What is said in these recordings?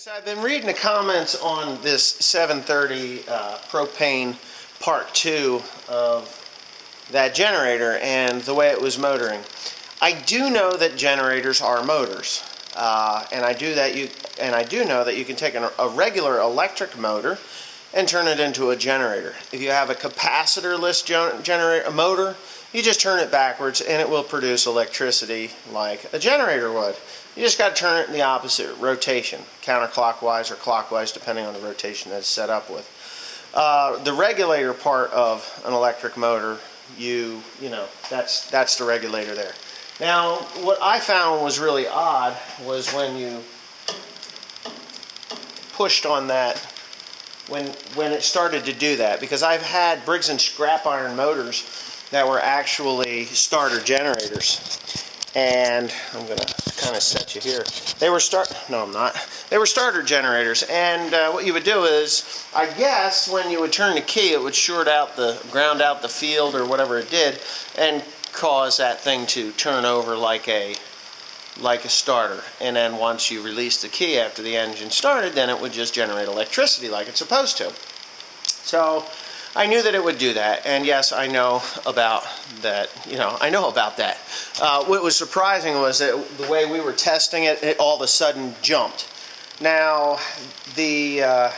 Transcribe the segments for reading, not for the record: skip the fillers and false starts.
So I've been reading the comments on this 730 propane part 2 of that generator and the way it was motoring. I do know that generators are motors, and I do know that you can take a regular electric motor and turn it into a generator. If you have a capacitorless motor, you just turn it backwards and it will produce electricity like a generator would. You just got to turn it in the opposite rotation, counterclockwise or clockwise, depending on the rotation that's set up with. The regulator part of an electric motor, that's the regulator there. Now, what I found was really odd was when you pushed on that, when it started to do that, because I've had Briggs & scrap iron motors that were actually starter generators. And I'm going to kind of set you here. They were starter generators, and what you would do is, I guess when you would turn the key, it would ground out the field or whatever it did, and cause that thing to turn over like a starter. And then once you release the key after the engine started, then it would just generate electricity like it's supposed to. So I knew that it would do that, and yes, I know about that. I know about that. What was surprising was that the way we were testing it, it all of a sudden jumped. Now, I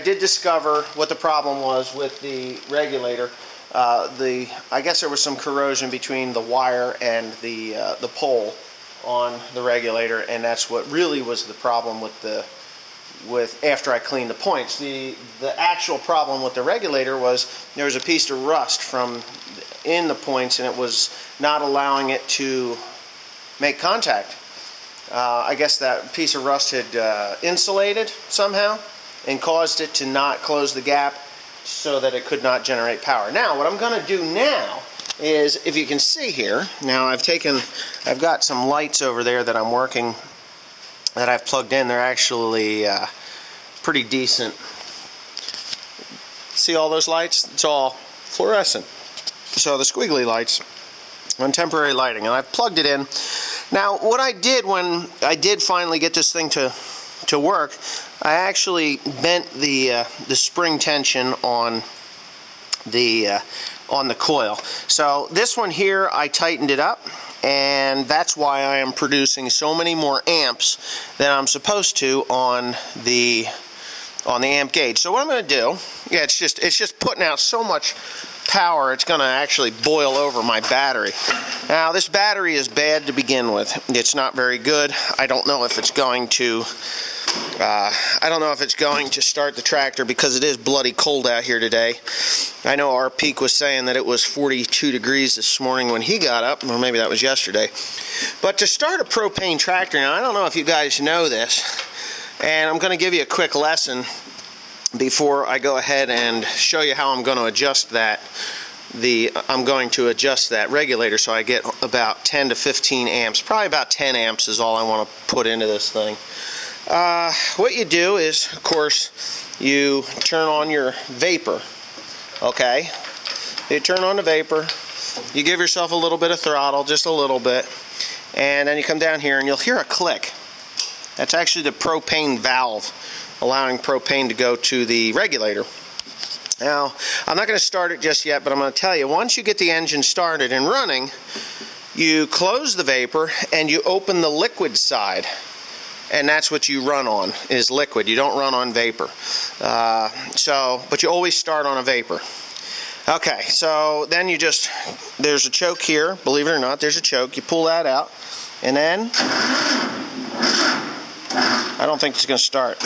did discover what the problem was with the regulator. I guess there was some corrosion between the wire and the pole on the regulator, and that's what really was the problem with after I cleaned the points. The actual problem with the regulator was there was a piece of rust in the points, and it was not allowing it to make contact. I guess that piece of rust had insulated somehow and caused it to not close the gap so that it could not generate power. Now, what I'm going to do now is, if you can see here, now I've got some lights over there that I'm working, that I've plugged in. They're actually pretty decent. See all those lights? It's all fluorescent. So the squiggly lights on temporary lighting, and I've plugged it in. Now, what I did when I did finally get this thing to work, I actually bent the spring tension on the coil. So this one here, I tightened it up, and that's why I am producing so many more amps than I'm supposed to on the amp gauge. So what I'm going to do, it's just putting out so much power, it's going to actually boil over my battery. Now, this battery is bad to begin with. It's not very good. I don't know if it's going to start the tractor, because it is bloody cold out here today. I know our Peak was saying that it was 42 degrees this morning when he got up, or maybe that was yesterday. But to start a propane tractor, now I don't know if you guys know this, and I'm going to give you a quick lesson before I go ahead and show you how I'm going to adjust that. I'm going to adjust that regulator so I get about 10 to 15 amps. Probably about 10 amps is all I want to put into this thing. What you do is, of course, you turn on your vapor. Okay? You turn on the vapor. You give yourself a little bit of throttle, just a little bit. And then you come down here and you'll hear a click. That's actually the propane valve, allowing propane to go to the regulator. Now, I'm not going to start it just yet, but I'm going to tell you, once you get the engine started and running, you close the vapor and you open the liquid side. And that's what you run on, is liquid. You don't run on vapor. But you always start on a vapor. Okay, so then there's a choke here. Believe it or not, there's a choke. You pull that out, and then I don't think it's going to start.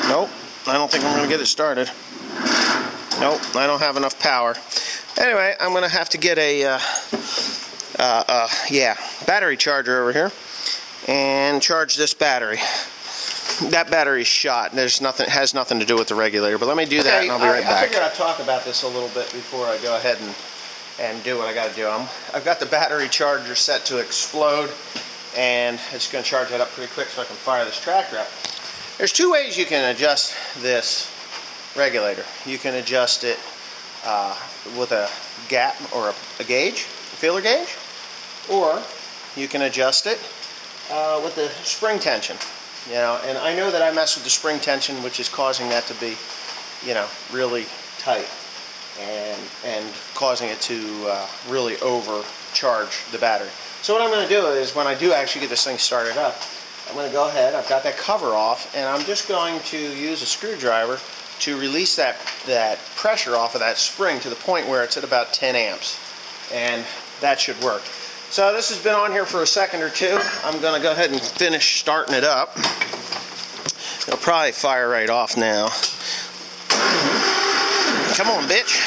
Nope, I don't think I'm going to get it started. Nope, I don't have enough power. Anyway, I'm going to have to get a battery charger over here and charge this battery. That battery's shot. Has nothing to do with the regulator, but let me do that, and I'll be right back. I figured I'd talk about this a little bit before I go ahead and do what I got to do. I've got the battery charger set to explode, and it's going to charge that up pretty quick so I can fire this tractor up. There's two ways you can adjust this regulator. You can adjust it with a gap or a gauge, a feeler gauge, or you can adjust it with the spring tension. You know, and I know that I mess with the spring tension, which is causing that to be, you know, really tight and causing it to really overcharge the battery. So what I'm going to do is, when I do actually get this thing started up, I'm going to go ahead, I've got that cover off, and I'm just going to use a screwdriver to release that pressure off of that spring to the point where it's at about 10 amps. And that should work. So this has been on here for a second or two. I'm going to go ahead and finish starting it up. It'll probably fire right off now. Come on, bitch.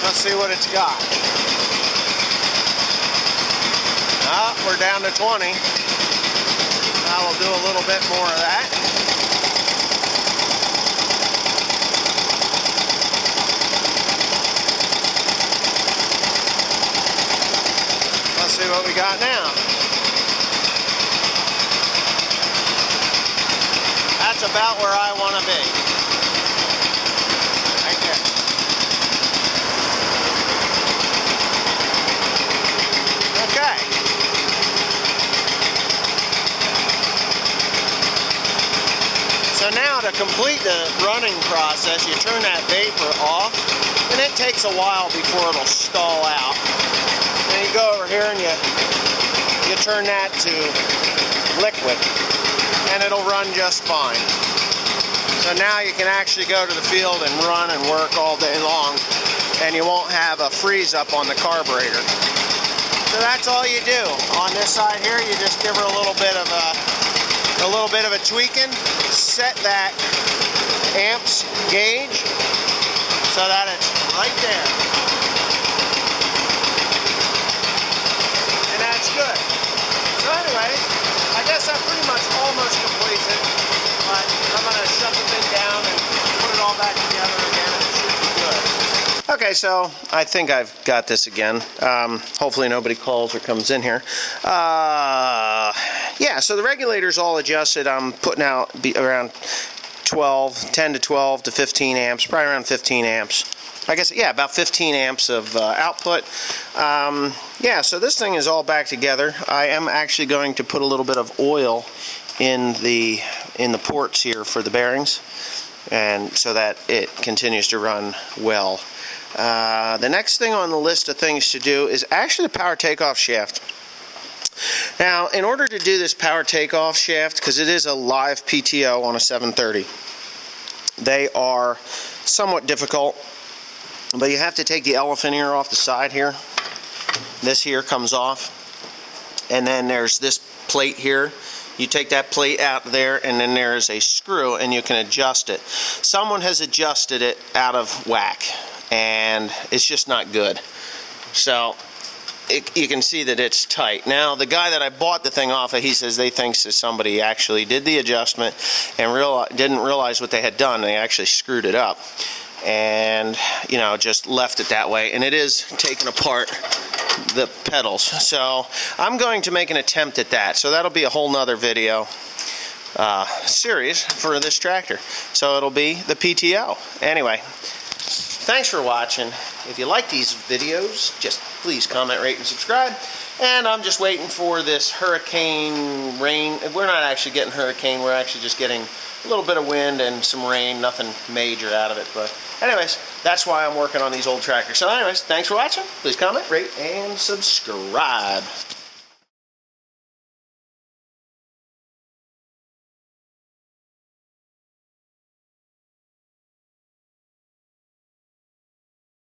Let's see what it's got. We're down to 20. I will do a little bit more of that. Let's see what we got now. That's about where I want to be. So now to complete the running process, you turn that vapor off, and it takes a while before it'll stall out. Then you go over here and you turn that to liquid, and it'll run just fine. So now you can actually go to the field and run and work all day long, and you won't have a freeze up on the carburetor. So that's all you do. On this side here, you just give her a little bit of a tweaking, set that amps gauge so that it's right there. And that's good. So anyway, I guess that pretty much almost completes it, but I'm going to shut the thing down and put it all back together again, and it should be good. Okay, so I think I've got this again. Hopefully nobody calls or comes in here. Yeah, so the regulator's all adjusted. I'm putting out around 10 to 12 to 15 amps, probably around 15 amps. I guess, yeah, about 15 amps of output. Yeah, so this thing is all back together. I am actually going to put a little bit of oil in the ports here for the bearings, and so that it continues to run well. The next thing on the list of things to do is actually the power takeoff shaft. Now, in order to do this power takeoff shaft, because it is a live PTO on a 730, they are somewhat difficult, but you have to take the elephant ear off the side here. This here comes off, and then there's this plate here. You take that plate out there, and then there's a screw, and you can adjust it. Someone has adjusted it out of whack, and it's just not good. So you can see that it's tight. Now, the guy that I bought the thing off of, he says they thinks that somebody actually did the adjustment and didn't realize what they had done. They actually screwed it up and, you know, just left it that way, and it is taking apart the pedals. So I'm going to make an attempt at that. So that'll be a whole nother video series for this tractor. So it'll be the PTO. Anyway, thanks for watching. If you like these videos, just please comment, rate, and subscribe. And I'm just waiting for this hurricane rain. We're not actually getting hurricane. We're actually just getting a little bit of wind and some rain. Nothing major out of it. But anyways, that's why I'm working on these old tractors. So anyways, thanks for watching. Please comment, rate, and subscribe.